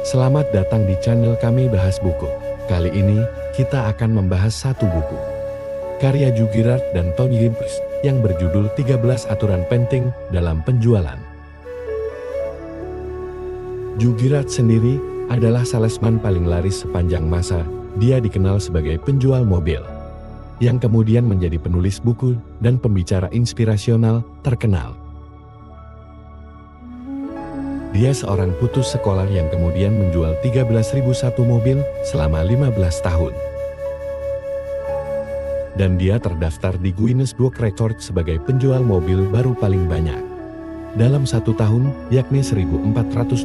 Selamat datang di channel kami Bahas Buku. Kali ini, kita akan membahas satu buku karya Joe Girard dan Tony Gibbs yang berjudul 13 Aturan Penting dalam Penjualan. Joe Girard sendiri adalah salesman paling laris sepanjang masa. Dia dikenal sebagai penjual mobil, yang kemudian menjadi penulis buku dan pembicara inspirasional terkenal. Dia seorang putus sekolah yang kemudian menjual 13.001 mobil selama 15 tahun. Dan dia terdaftar di Guinness Book Record sebagai penjual mobil baru paling banyak dalam satu tahun, yakni 1.425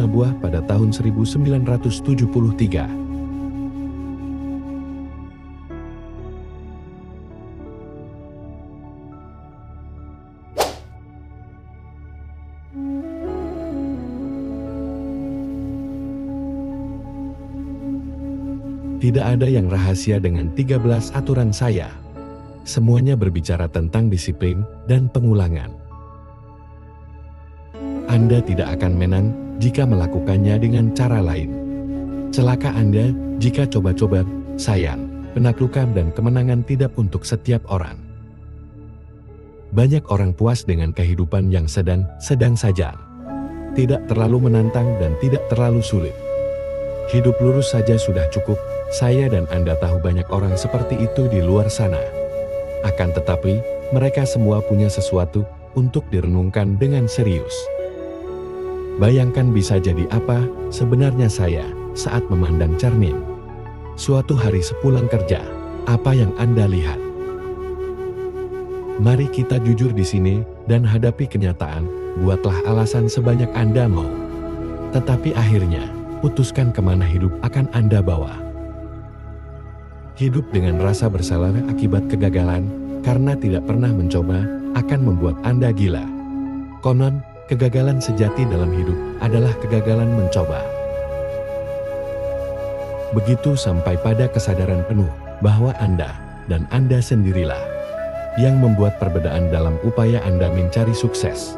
buah pada tahun 1973. Tidak ada yang rahasia dengan 13 aturan saya. Semuanya berbicara tentang disiplin dan pengulangan. Anda tidak akan menang jika melakukannya dengan cara lain. Celaka Anda jika coba-coba. Sayang, penaklukan dan kemenangan tidak untuk setiap orang. Banyak orang puas dengan kehidupan yang sedang saja. Tidak terlalu menantang dan tidak terlalu sulit. Hidup lurus saja sudah cukup. Saya dan Anda tahu banyak orang seperti itu di luar sana. Akan tetapi, mereka semua punya sesuatu untuk direnungkan dengan serius. Bayangkan bisa jadi apa sebenarnya saya saat memandang cermin. Suatu hari sepulang kerja, apa yang Anda lihat? Mari kita jujur di sini dan hadapi kenyataan. Buatlah alasan sebanyak Anda mau. Tetapi akhirnya, putuskan kemana hidup akan Anda bawa. Hidup dengan rasa bersalah akibat kegagalan, karena tidak pernah mencoba, akan membuat Anda gila. Konon, kegagalan sejati dalam hidup adalah kegagalan mencoba. Begitu sampai pada kesadaran penuh bahwa Anda dan Anda sendirilah yang membuat perbedaan dalam upaya Anda mencari sukses.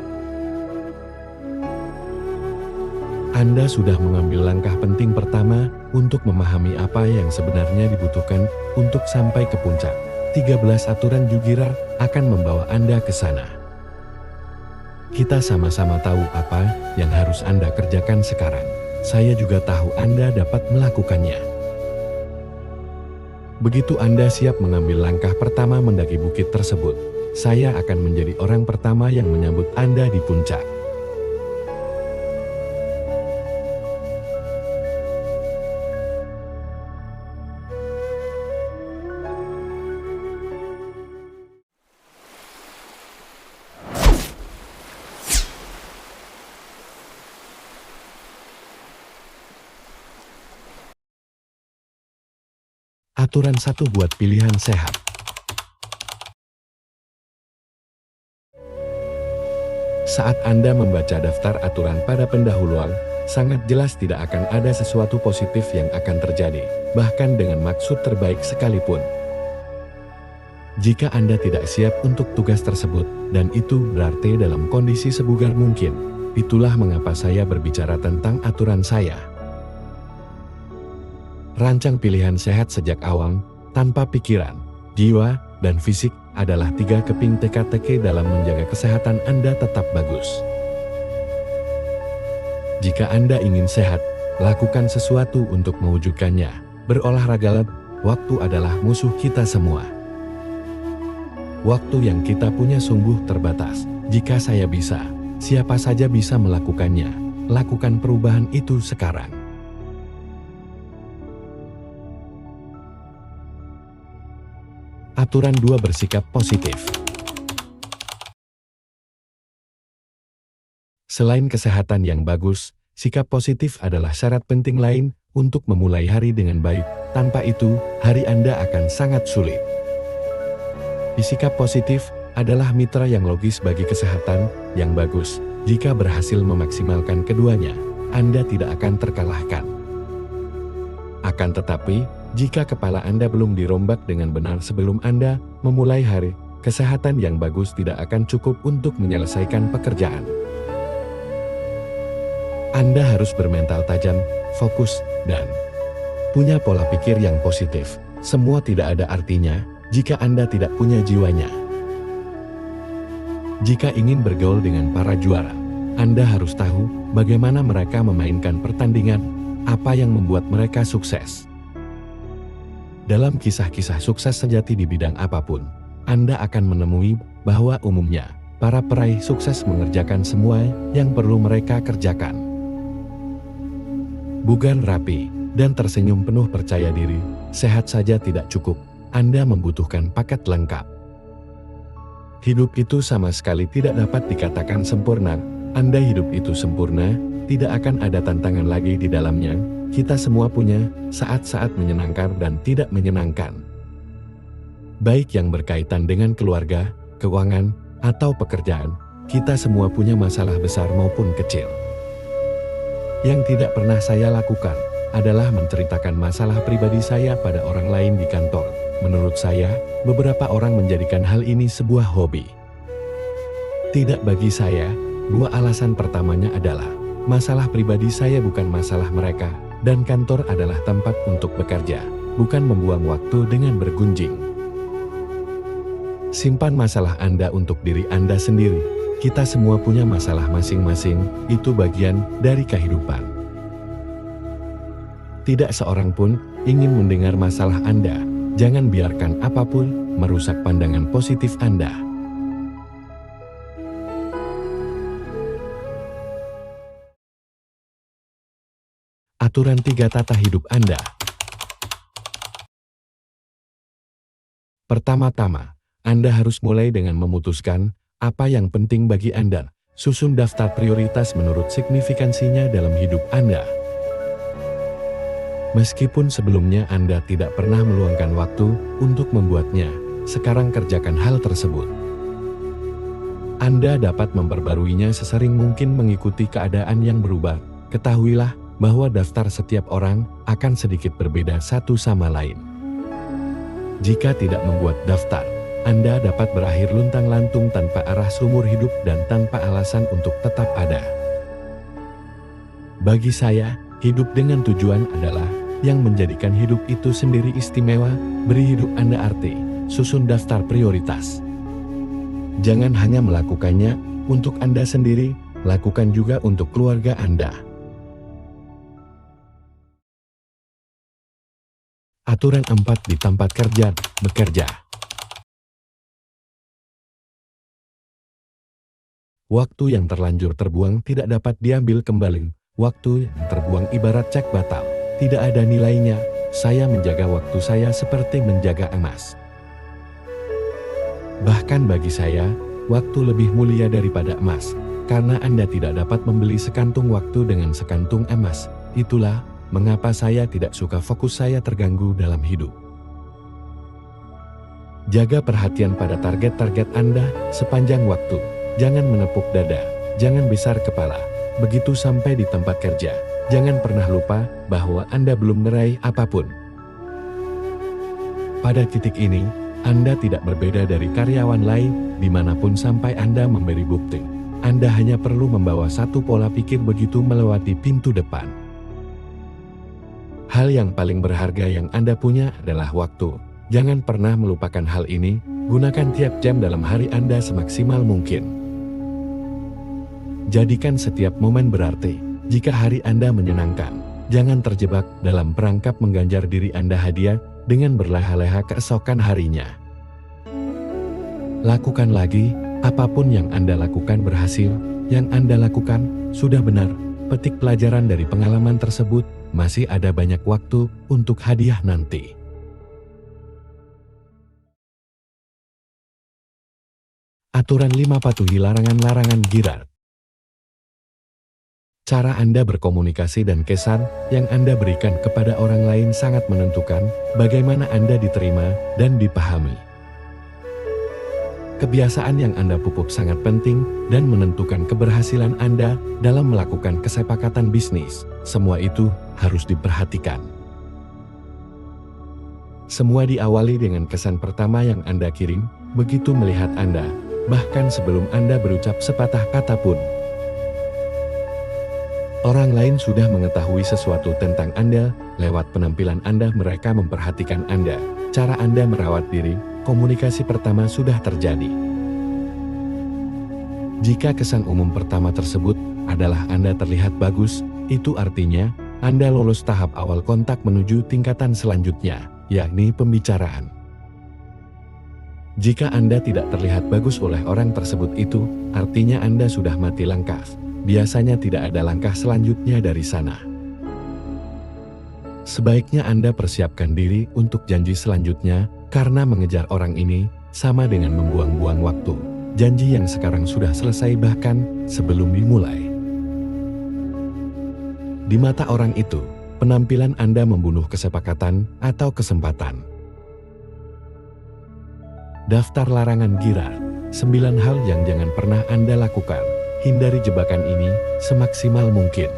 Anda sudah mengambil langkah penting pertama untuk memahami apa yang sebenarnya dibutuhkan untuk sampai ke puncak. 13 aturan Joe Girard akan membawa Anda ke sana. Kita sama-sama tahu apa yang harus Anda kerjakan sekarang. Saya juga tahu Anda dapat melakukannya. Begitu Anda siap mengambil langkah pertama mendaki bukit tersebut, saya akan menjadi orang pertama yang menyambut Anda di puncak. Aturan 1 buat pilihan sehat. Saat Anda membaca daftar aturan pada pendahuluan, sangat jelas tidak akan ada sesuatu positif yang akan terjadi, bahkan dengan maksud terbaik sekalipun. Jika Anda tidak siap untuk tugas tersebut, dan itu berarti dalam kondisi sebugar mungkin, itulah mengapa saya berbicara tentang aturan saya. Rancang pilihan sehat sejak awal, tanpa pikiran, jiwa, dan fisik adalah 3 keping teka-teki dalam menjaga kesehatan Anda tetap bagus. Jika Anda ingin sehat, lakukan sesuatu untuk mewujudkannya. Berolahragalah, waktu adalah musuh kita semua. Waktu yang kita punya sungguh terbatas. Jika saya bisa, siapa saja bisa melakukannya. Lakukan perubahan itu sekarang. Aturan 2 bersikap positif. Selain kesehatan yang bagus, sikap positif adalah syarat penting lain untuk memulai hari dengan baik. Tanpa itu, hari Anda akan sangat sulit. Sikap positif adalah mitra yang logis bagi kesehatan yang bagus. Jika berhasil memaksimalkan keduanya, Anda tidak akan terkalahkan. Akan tetapi, jika kepala Anda belum dirombak dengan benar sebelum Anda memulai hari, kesehatan yang bagus tidak akan cukup untuk menyelesaikan pekerjaan. Anda harus bermental tajam, fokus, dan punya pola pikir yang positif. Semua tidak ada artinya jika Anda tidak punya jiwanya. Jika ingin bergaul dengan para juara, Anda harus tahu bagaimana mereka memainkan pertandingan, apa yang membuat mereka sukses. Dalam kisah-kisah sukses sejati di bidang apapun, Anda akan menemui bahwa umumnya para peraih sukses mengerjakan semua yang perlu mereka kerjakan. Bukan rapi dan tersenyum penuh percaya diri, sehat saja tidak cukup. Anda membutuhkan paket lengkap. Hidup itu sama sekali tidak dapat dikatakan sempurna. Anda hidup itu sempurna, tidak akan ada tantangan lagi di dalamnya. Kita semua punya saat-saat menyenangkan dan tidak menyenangkan. Baik yang berkaitan dengan keluarga, keuangan, atau pekerjaan, kita semua punya masalah besar maupun kecil. Yang tidak pernah saya lakukan adalah menceritakan masalah pribadi saya pada orang lain di kantor. Menurut saya, beberapa orang menjadikan hal ini sebuah hobi. Tidak bagi saya. Dua alasan pertamanya adalah, masalah pribadi saya bukan masalah mereka, dan kantor adalah tempat untuk bekerja, bukan membuang waktu dengan bergunjing. Simpan masalah Anda untuk diri Anda sendiri. Kita semua punya masalah masing-masing, itu bagian dari kehidupan. Tidak seorang pun ingin mendengar masalah Anda. Jangan biarkan apapun merusak pandangan positif Anda. Aturan 3 tata hidup Anda. Pertama-tama, Anda harus mulai dengan memutuskan apa yang penting bagi Anda. Susun daftar prioritas menurut signifikansinya dalam hidup Anda. Meskipun sebelumnya Anda tidak pernah meluangkan waktu untuk membuatnya, sekarang kerjakan hal tersebut. Anda dapat memperbaruinya sesering mungkin mengikuti keadaan yang berubah. Ketahuilah bahwa daftar setiap orang akan sedikit berbeda satu sama lain. Jika tidak membuat daftar, Anda dapat berakhir luntang-lantung tanpa arah seumur hidup dan tanpa alasan untuk tetap ada. Bagi saya, hidup dengan tujuan adalah yang menjadikan hidup itu sendiri istimewa. Beri hidup Anda arti, susun daftar prioritas. Jangan hanya melakukannya untuk Anda sendiri, lakukan juga untuk keluarga Anda. Aturan 4 di tempat kerja, bekerja. Waktu yang terlanjur terbuang tidak dapat diambil kembali. Waktu yang terbuang ibarat cek batal, tidak ada nilainya. Saya menjaga waktu saya seperti menjaga emas. Bahkan bagi saya, waktu lebih mulia daripada emas, karena Anda tidak dapat membeli sekantung waktu dengan sekantung emas. Itulah mengapa saya tidak suka fokus saya terganggu dalam hidup. Jaga perhatian pada target-target Anda sepanjang waktu. Jangan menepuk dada, jangan besar kepala. Begitu sampai di tempat kerja, jangan pernah lupa bahwa Anda belum meraih apapun. Pada titik ini, Anda tidak berbeda dari karyawan lain dimanapun sampai Anda memberi bukti. Anda hanya perlu membawa satu pola pikir begitu melewati pintu depan. Hal yang paling berharga yang Anda punya adalah waktu. Jangan pernah melupakan hal ini, gunakan tiap jam dalam hari Anda semaksimal mungkin. Jadikan setiap momen berarti. Jika hari Anda menyenangkan, jangan terjebak dalam perangkap mengganjar diri Anda hadiah dengan berleha-leha keesokan harinya. Lakukan lagi, apapun yang Anda lakukan berhasil, yang Anda lakukan sudah benar. Petik pelajaran dari pengalaman tersebut, masih ada banyak waktu untuk hadiah nanti. Aturan 5 patuhi larangan-larangan Girard. Cara Anda berkomunikasi dan kesan yang Anda berikan kepada orang lain sangat menentukan bagaimana Anda diterima dan dipahami. Kebiasaan yang Anda pupuk sangat penting dan menentukan keberhasilan Anda dalam melakukan kesepakatan bisnis. Semua itu harus diperhatikan. Semua diawali dengan kesan pertama yang Anda kirim, begitu melihat Anda, bahkan sebelum Anda berucap sepatah kata pun. Orang lain sudah mengetahui sesuatu tentang Anda, lewat penampilan Anda mereka memperhatikan Anda, cara Anda merawat diri, komunikasi pertama sudah terjadi. Jika kesan umum pertama tersebut adalah Anda terlihat bagus, itu artinya Anda lolos tahap awal kontak menuju tingkatan selanjutnya, yakni pembicaraan. Jika Anda tidak terlihat bagus oleh orang tersebut itu, artinya Anda sudah mati langkah. Biasanya tidak ada langkah selanjutnya dari sana. Sebaiknya Anda persiapkan diri untuk janji selanjutnya, karena mengejar orang ini sama dengan membuang-buang waktu. Janji yang sekarang sudah selesai bahkan sebelum dimulai. Di mata orang itu, penampilan Anda membunuh kesepakatan atau kesempatan. Daftar larangan Girard, 9 hal yang jangan pernah Anda lakukan. Hindari jebakan ini semaksimal mungkin.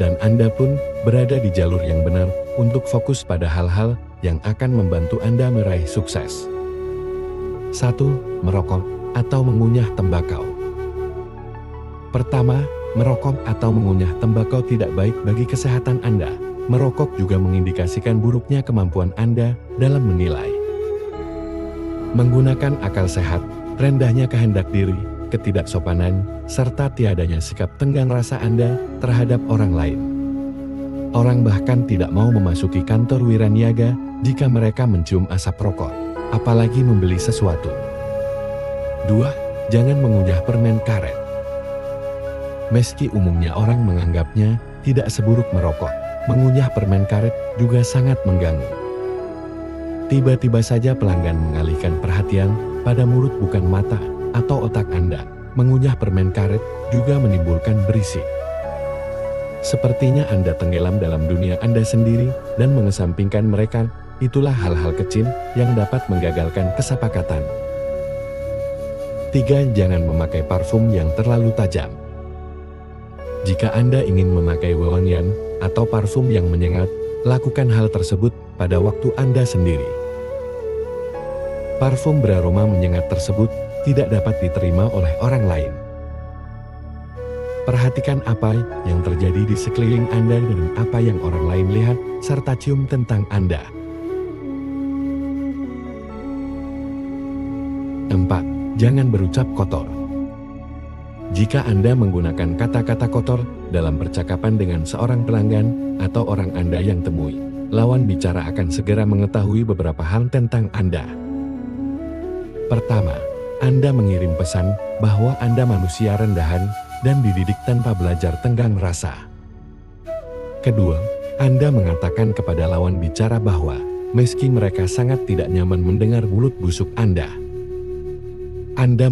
Dan Anda pun berada di jalur yang benar untuk fokus pada hal-hal yang akan membantu Anda meraih sukses. 1. Merokok atau mengunyah tembakau. Pertama, merokok atau mengunyah tembakau tidak baik bagi kesehatan Anda. Merokok juga mengindikasikan buruknya kemampuan Anda dalam menilai. Menggunakan akal sehat, rendahnya kehendak diri, ketidaksopanan, serta tiadanya sikap tenggang rasa Anda terhadap orang lain. Orang bahkan tidak mau memasuki kantor wiraniaga jika mereka mencium asap rokok, apalagi membeli sesuatu. 2. Jangan mengunyah permen karet. Meski umumnya orang menganggapnya tidak seburuk merokok, mengunyah permen karet juga sangat mengganggu. Tiba-tiba saja pelanggan mengalihkan perhatian pada mulut bukan mata atau otak Anda. Mengunyah permen karet juga menimbulkan berisik. Sepertinya Anda tenggelam dalam dunia Anda sendiri dan mengesampingkan mereka. Itulah hal-hal kecil yang dapat menggagalkan kesepakatan. 3. Jangan memakai parfum yang terlalu tajam. Jika Anda ingin memakai wewangian atau parfum yang menyengat, lakukan hal tersebut pada waktu Anda sendiri. Parfum beraroma menyengat tersebut tidak dapat diterima oleh orang lain. Perhatikan apa yang terjadi di sekeliling Anda dan apa yang orang lain lihat, serta cium tentang Anda. 4. Jangan berucap kotor. Jika Anda menggunakan kata-kata kotor dalam percakapan dengan seorang pelanggan atau orang Anda yang temui, lawan bicara akan segera mengetahui beberapa hal tentang Anda. Pertama, Anda mengirim pesan bahwa Anda manusia rendahan dan dididik tanpa belajar tenggang rasa. Kedua, Anda mengatakan kepada lawan bicara bahwa meski mereka sangat tidak nyaman mendengar mulut busuk Anda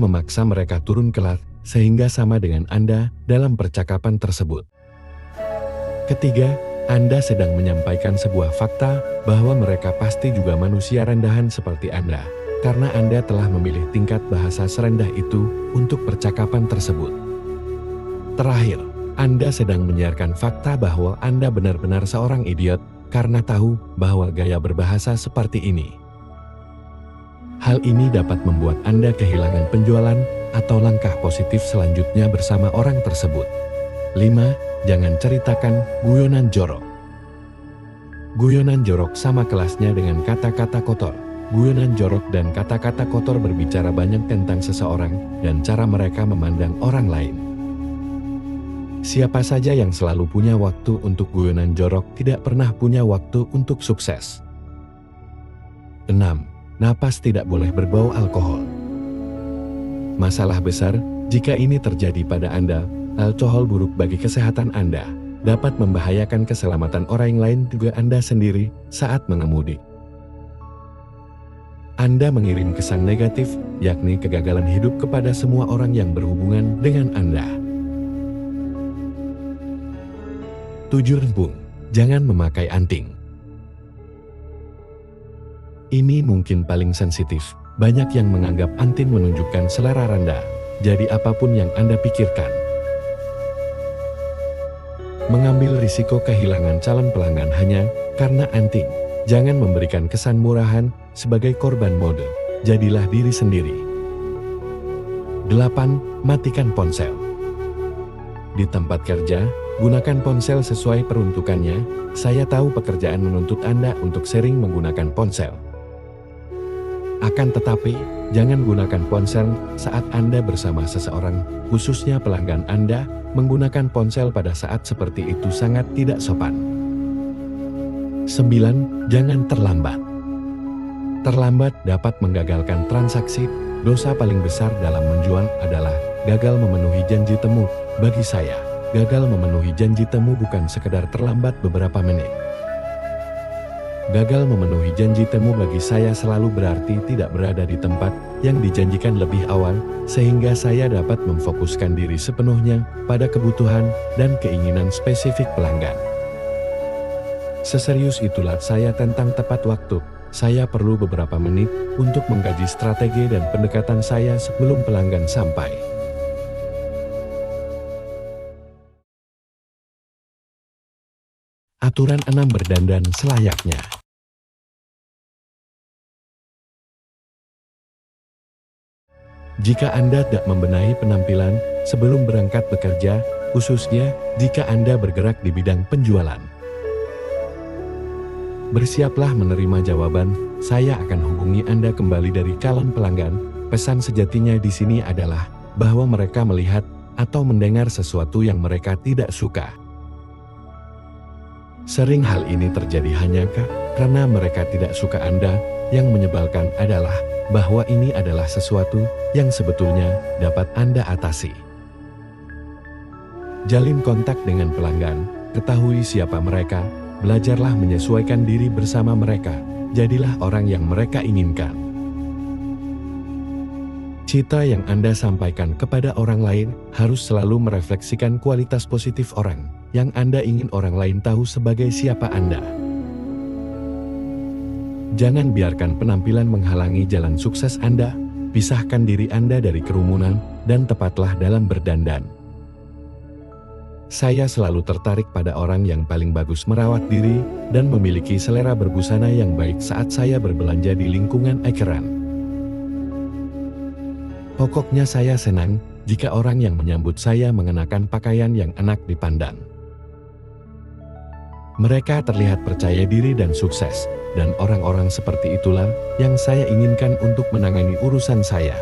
memaksa mereka turun kelas sehingga sama dengan Anda dalam percakapan tersebut. Ketiga, Anda sedang menyampaikan sebuah fakta bahwa mereka pasti juga manusia rendahan seperti Anda, karena Anda telah memilih tingkat bahasa serendah itu untuk percakapan tersebut. Terakhir, Anda sedang menyiarkan fakta bahwa Anda benar-benar seorang idiot karena tahu bahwa gaya berbahasa seperti ini. Hal ini dapat membuat Anda kehilangan penjualan atau langkah positif selanjutnya bersama orang tersebut. 5. Jangan ceritakan guyonan jorok. Guyonan jorok sama kelasnya dengan kata-kata kotor. Guyonan jorok dan kata-kata kotor berbicara banyak tentang seseorang dan cara mereka memandang orang lain. Siapa saja yang selalu punya waktu untuk guyonan jorok tidak pernah punya waktu untuk sukses. 6. Napas tidak boleh berbau alkohol. Masalah besar, jika ini terjadi pada Anda, alkohol buruk bagi kesehatan Anda, dapat membahayakan keselamatan orang lain juga Anda sendiri saat mengemudi. Anda mengirim kesan negatif, yakni kegagalan hidup kepada semua orang yang berhubungan dengan Anda. 7. Jangan memakai anting. Ini mungkin paling sensitif. Banyak yang menganggap anting menunjukkan selera rendah. Jadi apapun yang Anda pikirkan. Mengambil risiko kehilangan calon pelanggan hanya karena anting. Jangan memberikan kesan murahan sebagai korban mode. Jadilah diri sendiri. 8. Matikan ponsel. Di tempat kerja, gunakan ponsel sesuai peruntukannya. Saya tahu pekerjaan menuntut Anda untuk sering menggunakan ponsel. Akan tetapi, jangan gunakan ponsel saat Anda bersama seseorang, khususnya pelanggan Anda. Menggunakan ponsel pada saat seperti itu sangat tidak sopan. 9. Jangan terlambat. Terlambat dapat menggagalkan transaksi. Dosa paling besar dalam menjual adalah gagal memenuhi janji temu. Bagi saya, gagal memenuhi janji temu bukan sekedar terlambat beberapa menit. Gagal memenuhi janji temu bagi saya selalu berarti tidak berada di tempat yang dijanjikan lebih awal, sehingga saya dapat memfokuskan diri sepenuhnya pada kebutuhan dan keinginan spesifik pelanggan. Seserius itulah saya tentang tepat waktu. Saya perlu beberapa menit untuk mengkaji strategi dan pendekatan saya sebelum pelanggan sampai. Aturan 6. Berdandan selayaknya. Jika Anda tidak membenahi penampilan sebelum berangkat bekerja, khususnya jika Anda bergerak di bidang penjualan, bersiaplah menerima jawaban. Saya akan hubungi Anda kembali dari calon pelanggan. Pesan sejatinya di sini adalah bahwa mereka melihat atau mendengar sesuatu yang mereka tidak suka. Sering hal ini terjadi hanya karena mereka tidak suka Anda. Yang menyebalkan adalah bahwa ini adalah sesuatu yang sebetulnya dapat Anda atasi. Jalin kontak dengan pelanggan, ketahui siapa mereka, belajarlah menyesuaikan diri bersama mereka, jadilah orang yang mereka inginkan. Cita yang Anda sampaikan kepada orang lain harus selalu merefleksikan kualitas positif orang yang Anda ingin orang lain tahu sebagai siapa Anda. Jangan biarkan penampilan menghalangi jalan sukses Anda. Pisahkan diri Anda dari kerumunan dan tepatlah dalam berdandan. Saya selalu tertarik pada orang yang paling bagus merawat diri dan memiliki selera berbusana yang baik saat saya berbelanja di lingkungan ekran. Pokoknya saya senang jika orang yang menyambut saya mengenakan pakaian yang enak dipandang. Mereka terlihat percaya diri dan sukses, dan orang-orang seperti itulah yang saya inginkan untuk menangani urusan saya.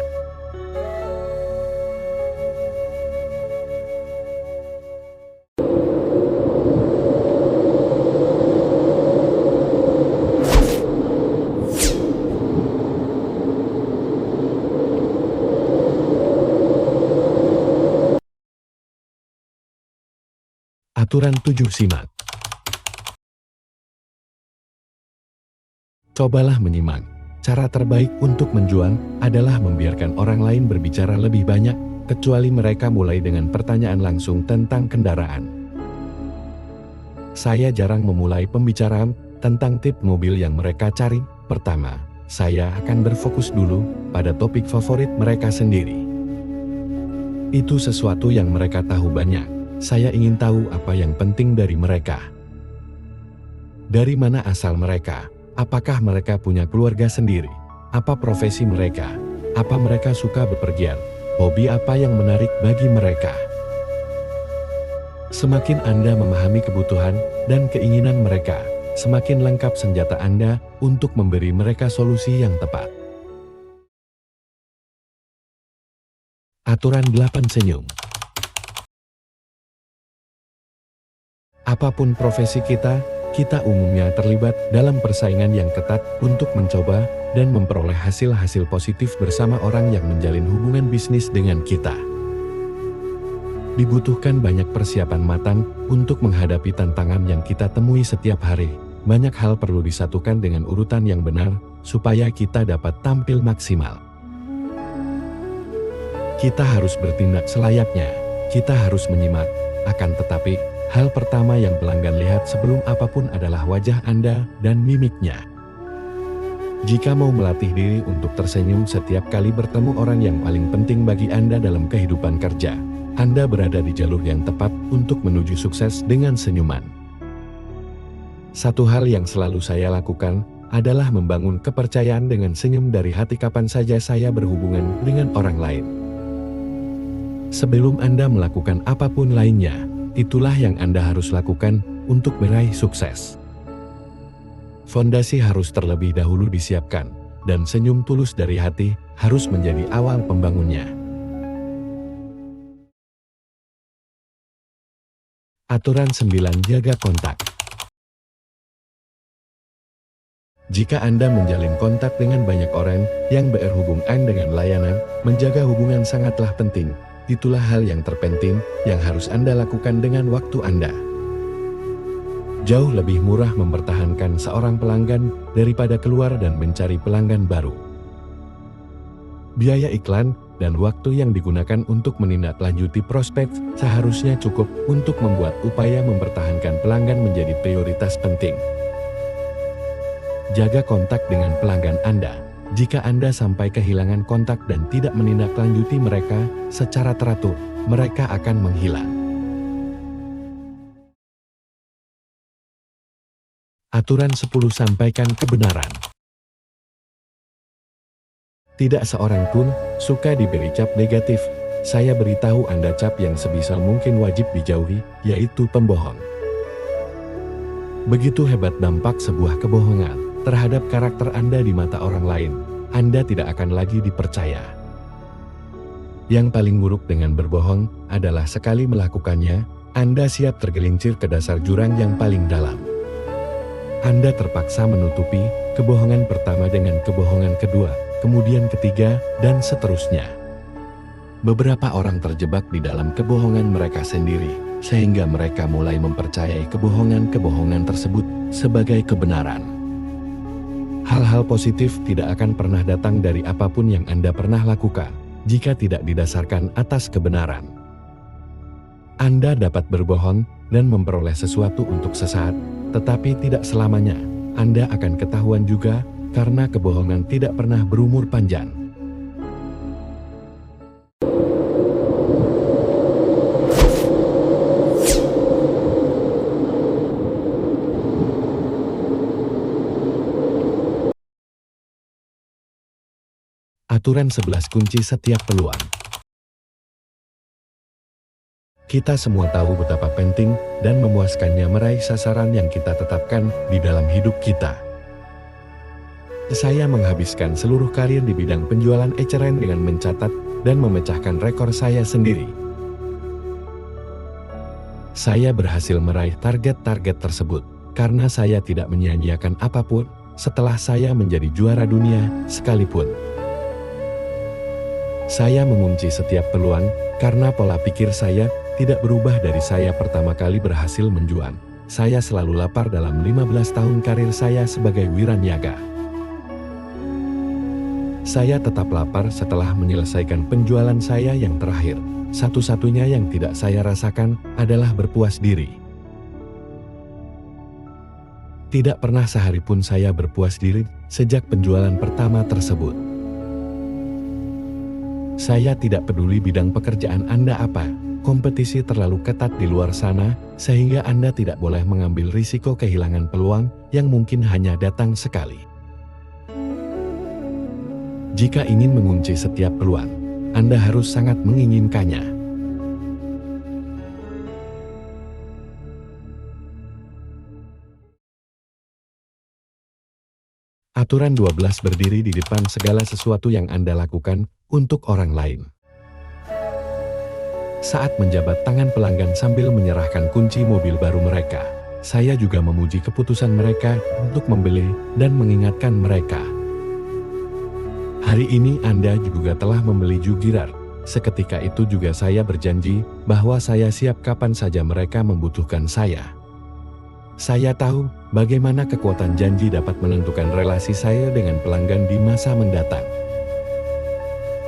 Aturan 7. Simak. Cobalah menyimak. Cara terbaik untuk menjual adalah membiarkan orang lain berbicara lebih banyak, kecuali mereka mulai dengan pertanyaan langsung tentang kendaraan. Saya jarang memulai pembicaraan tentang tip mobil yang mereka cari. Pertama, saya akan berfokus dulu pada topik favorit mereka sendiri. Itu sesuatu yang mereka tahu banyak. Saya ingin tahu apa yang penting dari mereka. Dari mana asal mereka? Apakah mereka punya keluarga sendiri? Apa profesi mereka? Apa mereka suka bepergian? Hobi apa yang menarik bagi mereka? Semakin Anda memahami kebutuhan dan keinginan mereka, semakin lengkap senjata Anda untuk memberi mereka solusi yang tepat. Aturan 8. Senyum. Apapun profesi kita umumnya terlibat dalam persaingan yang ketat untuk mencoba dan memperoleh hasil-hasil positif bersama orang yang menjalin hubungan bisnis dengan kita. Dibutuhkan banyak persiapan matang untuk menghadapi tantangan yang kita temui setiap hari. Banyak hal perlu disatukan dengan urutan yang benar supaya kita dapat tampil maksimal. Kita harus bertindak selayaknya, kita harus menyimak. Akan tetapi, hal pertama yang pelanggan lihat sebelum apapun adalah wajah Anda dan mimiknya. Jika mau melatih diri untuk tersenyum setiap kali bertemu orang yang paling penting bagi Anda dalam kehidupan kerja, Anda berada di jalur yang tepat untuk menuju sukses dengan senyuman. Satu hal yang selalu saya lakukan adalah membangun kepercayaan dengan senyum dari hati kapan saja saya berhubungan dengan orang lain. Sebelum Anda melakukan apapun lainnya, itulah yang Anda harus lakukan untuk meraih sukses. Fondasi harus terlebih dahulu disiapkan, dan senyum tulus dari hati harus menjadi awal pembangunnya. Aturan 9: jaga kontak. Jika Anda menjalin kontak dengan banyak orang yang berhubungan dengan layanan, menjaga hubungan sangatlah penting. Itulah hal yang terpenting yang harus Anda lakukan dengan waktu Anda. Jauh lebih murah mempertahankan seorang pelanggan daripada keluar dan mencari pelanggan baru. Biaya iklan dan waktu yang digunakan untuk menindaklanjuti prospek seharusnya cukup untuk membuat upaya mempertahankan pelanggan menjadi prioritas penting. Jaga kontak dengan pelanggan Anda. Jika Anda sampai kehilangan kontak dan tidak menindaklanjuti mereka secara teratur, mereka akan menghilang. Aturan 10: sampaikan kebenaran. Tidak seorang pun suka diberi cap negatif. Saya beritahu Anda cap yang sebisa mungkin wajib dijauhi, yaitu pembohong. Begitu hebat dampak sebuah kebohongan terhadap karakter Anda di mata orang lain, Anda tidak akan lagi dipercaya. Yang paling buruk dengan berbohong adalah sekali melakukannya, Anda siap tergelincir ke dasar jurang yang paling dalam. Anda terpaksa menutupi kebohongan pertama dengan kebohongan kedua, kemudian ketiga, dan seterusnya. Beberapa orang terjebak di dalam kebohongan mereka sendiri, sehingga mereka mulai mempercayai kebohongan-kebohongan tersebut sebagai kebenaran. Hal-hal positif tidak akan pernah datang dari apapun yang Anda pernah lakukan, jika tidak didasarkan atas kebenaran. Anda dapat berbohong dan memperoleh sesuatu untuk sesaat, tetapi tidak selamanya. Anda akan ketahuan juga, karena kebohongan tidak pernah berumur panjang. Aturan 11: kunci setiap peluang. Kita semua tahu betapa penting dan memuaskannya meraih sasaran yang kita tetapkan di dalam hidup kita. Saya menghabiskan seluruh karir di bidang penjualan eceran dengan mencatat dan memecahkan rekor saya sendiri. Saya berhasil meraih target-target tersebut karena saya tidak menyia-nyiakan apapun setelah saya menjadi juara dunia sekalipun. Saya mengunci setiap peluang karena pola pikir saya tidak berubah dari saya pertama kali berhasil menjual. Saya selalu lapar dalam 15 tahun karir saya sebagai wiraniaga. Saya tetap lapar setelah menyelesaikan penjualan saya yang terakhir. Satu-satunya yang tidak saya rasakan adalah berpuas diri. Tidak pernah sehari pun saya berpuas diri sejak penjualan pertama tersebut. Saya tidak peduli bidang pekerjaan Anda apa, kompetisi terlalu ketat di luar sana, sehingga Anda tidak boleh mengambil risiko kehilangan peluang yang mungkin hanya datang sekali. Jika ingin mengunci setiap peluang, Anda harus sangat menginginkannya. Aturan 12: berdiri di depan segala sesuatu yang Anda lakukan untuk orang lain. Saat menjabat tangan pelanggan sambil menyerahkan kunci mobil baru mereka, saya juga memuji keputusan mereka untuk membeli dan mengingatkan mereka. Hari ini Anda juga telah membeli Jugirar. Seketika itu juga saya berjanji bahwa saya siap kapan saja mereka membutuhkan saya. Saya tahu bagaimana kekuatan janji dapat menentukan relasi saya dengan pelanggan di masa mendatang.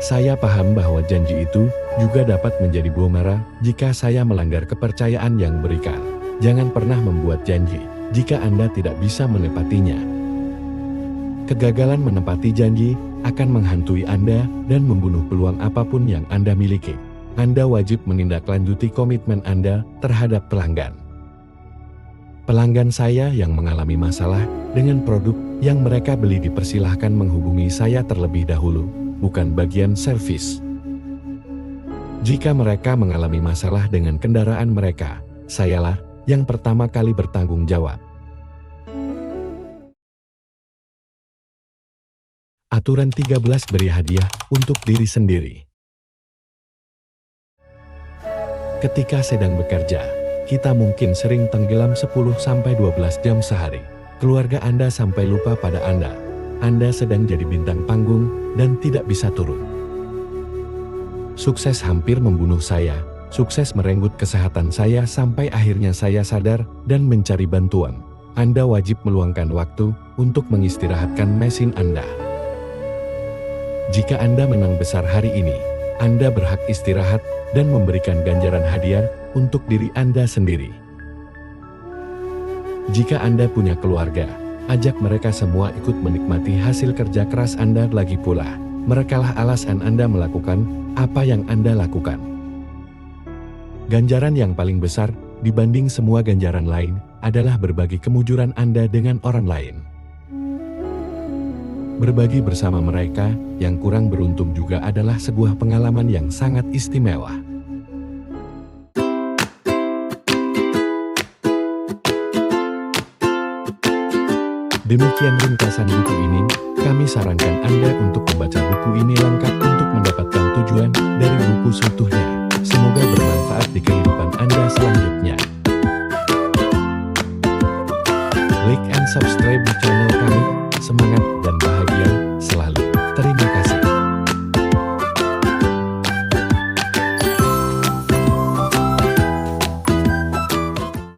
Saya paham bahwa janji itu juga dapat menjadi bumerang jika saya melanggar kepercayaan yang berikan. Jangan pernah membuat janji jika Anda tidak bisa menepatinya. Kegagalan menepati janji akan menghantui Anda dan membunuh peluang apapun yang Anda miliki. Anda wajib menindaklanjuti komitmen Anda terhadap pelanggan. Pelanggan saya yang mengalami masalah dengan produk yang mereka beli dipersilahkan menghubungi saya terlebih dahulu, bukan bagian servis. Jika mereka mengalami masalah dengan kendaraan mereka, sayalah yang pertama kali bertanggung jawab. Aturan 13 beri hadiah untuk diri sendiri. Ketika sedang bekerja, kita mungkin sering tenggelam 10-12 jam sehari. Keluarga Anda sampai lupa pada Anda. Anda sedang jadi bintang panggung dan tidak bisa turun. Sukses hampir membunuh saya, sukses merenggut kesehatan saya sampai akhirnya saya sadar dan mencari bantuan. Anda wajib meluangkan waktu untuk mengistirahatkan mesin Anda. Jika Anda menang besar hari ini, Anda berhak istirahat dan memberikan ganjaran hadiah untuk diri Anda sendiri. Jika Anda punya keluarga, ajak mereka semua ikut menikmati hasil kerja keras Anda lagi pula. Merekalah alasan Anda melakukan apa yang Anda lakukan. Ganjaran yang paling besar dibanding semua ganjaran lain adalah berbagi kemujuran Anda dengan orang lain. Berbagi bersama mereka yang kurang beruntung juga adalah sebuah pengalaman yang sangat istimewa. Demikian ringkasan buku ini. Kami sarankan Anda untuk membaca buku ini lengkap untuk mendapatkan tujuan dari buku seutuhnya. Semoga bermanfaat di kehidupan Anda selanjutnya. Like and subscribe di channel kami. Semangat!